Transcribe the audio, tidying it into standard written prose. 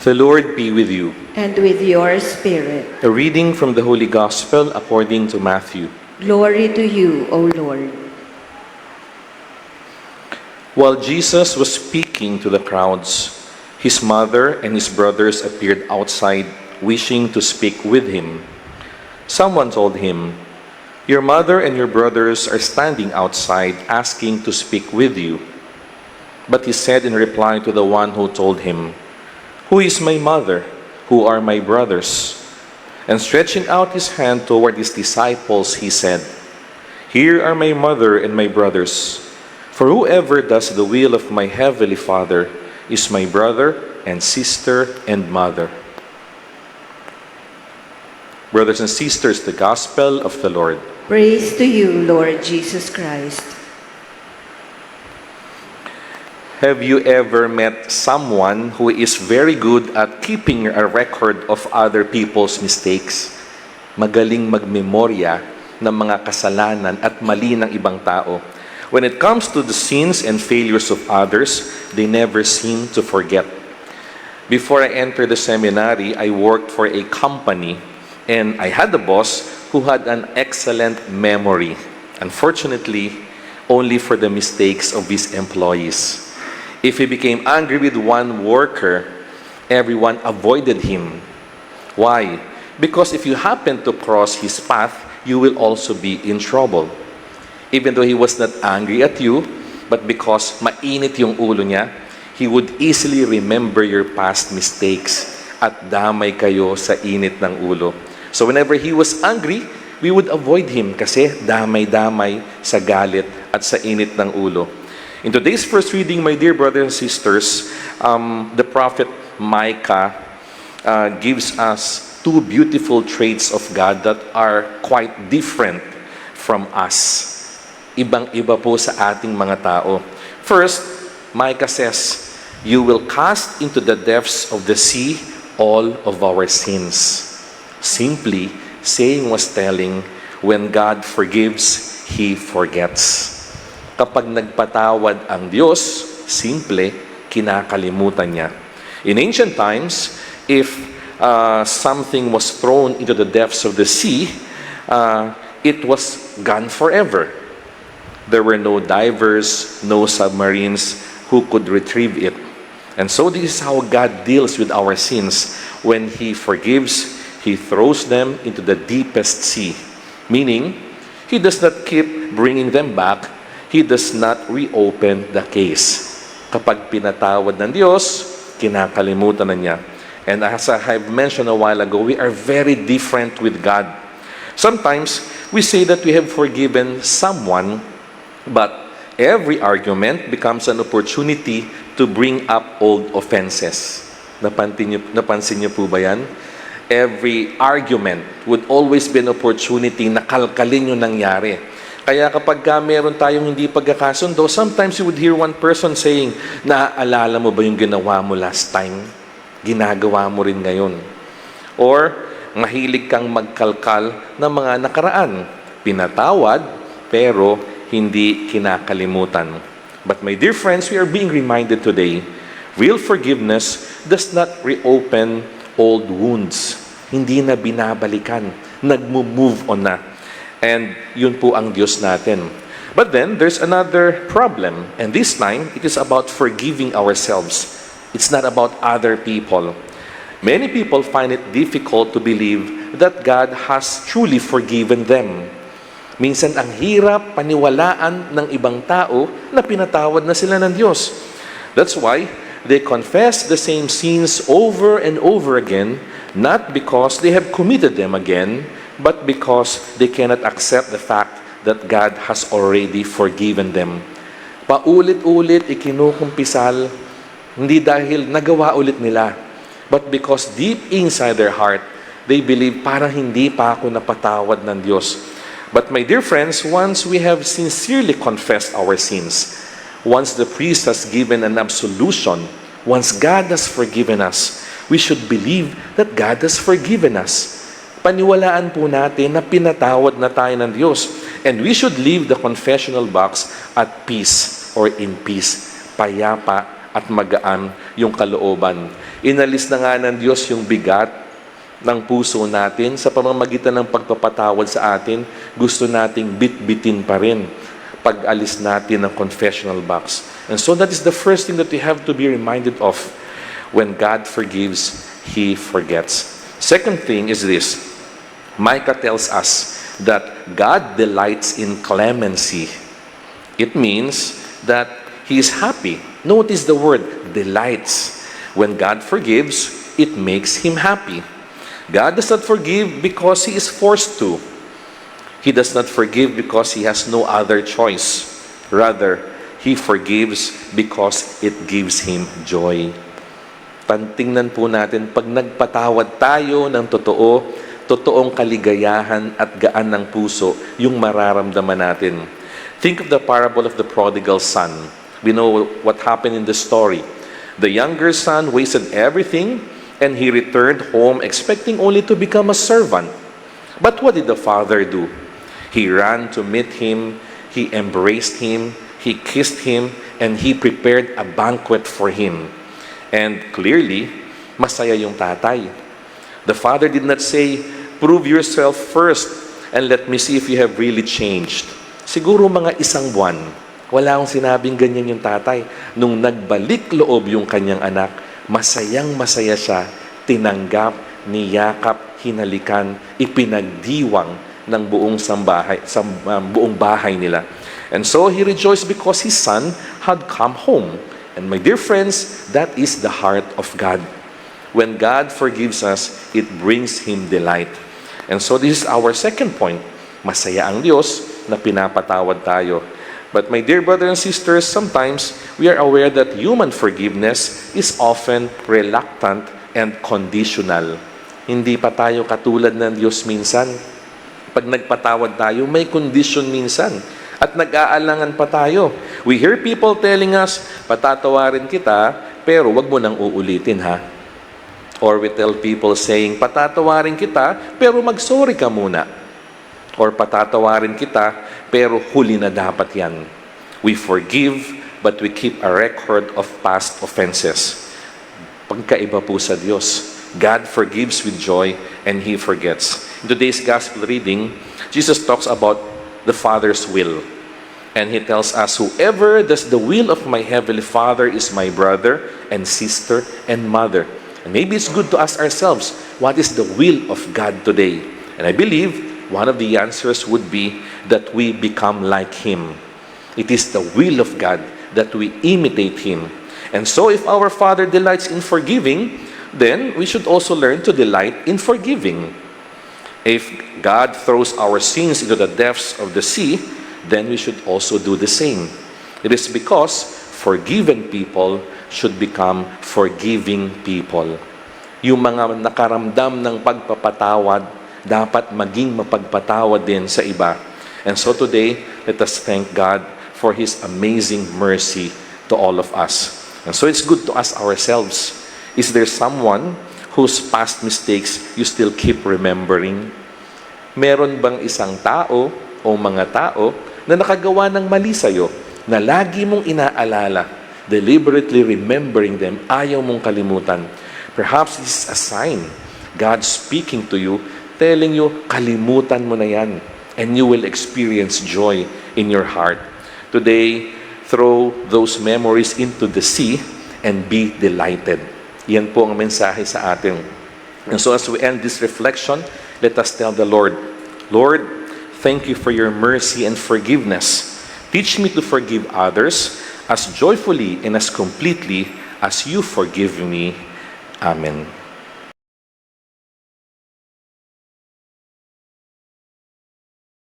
The Lord be with you. And with your spirit. A reading from the Holy Gospel according to Matthew. Glory to you, O Lord. While Jesus was speaking to the crowds, his mother and his brothers appeared outside, wishing to speak with him. Someone told him, "Your mother and your brothers are standing outside, asking to speak with you." But he said in reply to the one who told him, "Who is my mother? Who are my brothers?" And stretching out his hand toward his disciples, he said, "Here are my mother and my brothers. For whoever does the will of my heavenly Father is my brother and sister and mother." Brothers and sisters, the Gospel of the Lord. Praise to you, Lord Jesus Christ. Have you ever met someone who is very good at keeping a record of other people's mistakes? Magaling magmemorya ng mga kasalanan at mali ng ibang tao. When it comes to the sins and failures of others, they never seem to forget. Before I entered the seminary, I worked for a company, and I had a boss who had an excellent memory. Unfortunately, only for the mistakes of his employees. If he became angry with one worker, everyone avoided him. Why? Because if you happen to cross his path, you will also be in trouble. Even though he was not angry at you, but because mainit yung ulo niya, he would easily remember your past mistakes at damay kayo sa init ng ulo. So whenever he was angry, we would avoid him kasi damay-damay sa galit at sa init ng ulo. In today's first reading, my dear brothers and sisters, the prophet Micah gives us two beautiful traits of God that are quite different from us. Ibang-iba po sa ating mga tao. First, Micah says, "You will cast into the depths of the sea all of our sins." Simply, saying was telling, when God forgives, He forgets. Kapag nagpatawad ang Diyos, simple, kinakalimutan niya. In ancient times, if something was thrown into the depths of the sea, it was gone forever. There were no divers, no submarines who could retrieve it. And so this is how God deals with our sins. When He forgives, He throws them into the deepest sea. Meaning, He does not keep bringing them back. He does not reopen the case. Kapag pinatawad ng Diyos, kinakalimutan na niya. And as I have mentioned a while ago, we are very different with God. Sometimes, we say that we have forgiven someone, but every argument becomes an opportunity to bring up old offenses. Napansin niyo po ba yan? Every argument would always be an opportunity na kalkalin yung nangyari. Kaya kapag meron tayong hindi pagkakasundo, sometimes you would hear one person saying, "Naaalala mo ba yung ginawa mo last time? Ginagawa mo rin ngayon." Or, mahilig kang magkalkal ng mga nakaraan. Pinatawad, pero hindi kinakalimutan. But my dear friends, we are being reminded today, real forgiveness does not reopen old wounds. Hindi na binabalikan. Nagmo-move on na. And yun po ang Diyos natin. But then, there's another problem. And this time, it is about forgiving ourselves. It's not about other people. Many people find it difficult to believe that God has truly forgiven them. Minsan, ang hirap paniwalaan ng ibang tao na pinatawad na sila ng Diyos. That's why they confess the same sins over and over again, not because they have committed them again, but because they cannot accept the fact that God has already forgiven them. Paulit-ulit ikinukumpisal, hindi dahil nagawa ulit nila, but because deep inside their heart, they believe parang hindi pa ako napatawad ng Diyos. But my dear friends, once we have sincerely confessed our sins, once the priest has given an absolution, once God has forgiven us, we should believe that God has forgiven us. Paniwalaan po natin na pinatawad na tayo ng Diyos. And we should leave the confessional box at peace or in peace. Payapa at magaan yung kalooban. Inalis na nga ng Diyos yung bigat ng puso natin sa pamamagitan ng pagpapatawad sa atin. Gusto nating bit-bitin pa rin pag-alis natin ng confessional box. And so that is the first thing that we have to be reminded of. When God forgives, He forgets. Second thing is this. Micah tells us that God delights in clemency. It means that He is happy. Notice the word, delights. When God forgives, it makes Him happy. God does not forgive because He is forced to. He does not forgive because He has no other choice. Rather, He forgives because it gives Him joy. Pantingnan po natin, pag nagpatawad tayo ng totoo, totoong kaligayahan at gaan ng puso yung mararamdaman natin. Think of the parable of the prodigal son. We know what happened in the story. The younger son wasted everything and he returned home expecting only to become a servant. But what did the father do? He ran to meet him, he embraced him, he kissed him, and he prepared a banquet for him. And clearly, masaya yung tatay. The father did not say, "Prove yourself first and let me see if you have really changed." Siguro mga isang buwan, wala akong sinabing ganyan yung tatay. Nung nagbalik loob yung kanyang anak, masayang masaya siya, tinanggap, niyakap, hinalikan, ipinagdiwang ng buong buong bahay nila. And so he rejoiced because his son had come home. And my dear friends, that is the heart of God. When God forgives us, it brings Him delight. And so this is our second point. Masaya ang Diyos na pinapatawad tayo. But my dear brothers and sisters, sometimes we are aware that human forgiveness is often reluctant and conditional. Hindi pa tayo katulad ng Diyos minsan. Pag nagpatawad tayo, may condition minsan. At nag-aalangan pa tayo. We hear people telling us, patatawarin kita, pero wag mo nang uulitin ha. Or we tell people saying, patatawarin kita, pero mag-sorry ka muna. Or patatawarin kita, pero huli na dapat yan. We forgive, but we keep a record of past offenses. Pagkaiba po sa Diyos. God forgives with joy, and He forgets. In today's gospel reading, Jesus talks about the Father's will. And He tells us, whoever does the will of my Heavenly Father is my brother and sister and mother. And maybe it's good to ask ourselves, what is the will of God today? And I believe one of the answers would be that we become like Him. It is the will of God that we imitate Him. And so if our Father delights in forgiving, then we should also learn to delight in forgiving. If God throws our sins into the depths of the sea, then we should also do the same. It is because forgiven people should become forgiving people. Yung mga nakaramdam ng pagpapatawad, dapat maging mapagpatawad din sa iba. And so today, let us thank God for His amazing mercy to all of us. And so it's good to ask ourselves, is there someone whose past mistakes you still keep remembering? Meron bang isang tao o mga tao na nakagawa ng mali sa'yo, na lagi mong inaalala, deliberately remembering them, ayaw mong kalimutan? Perhaps this is a sign, God speaking to you, telling you, kalimutan mo na yan, and you will experience joy in your heart. Today, throw those memories into the sea and be delighted. Yan po ang mensahe sa atin. And so as we end this reflection, let us tell the Lord, Lord, thank you for your mercy and forgiveness. Teach me to forgive others as joyfully and as completely as you forgive me. Amen.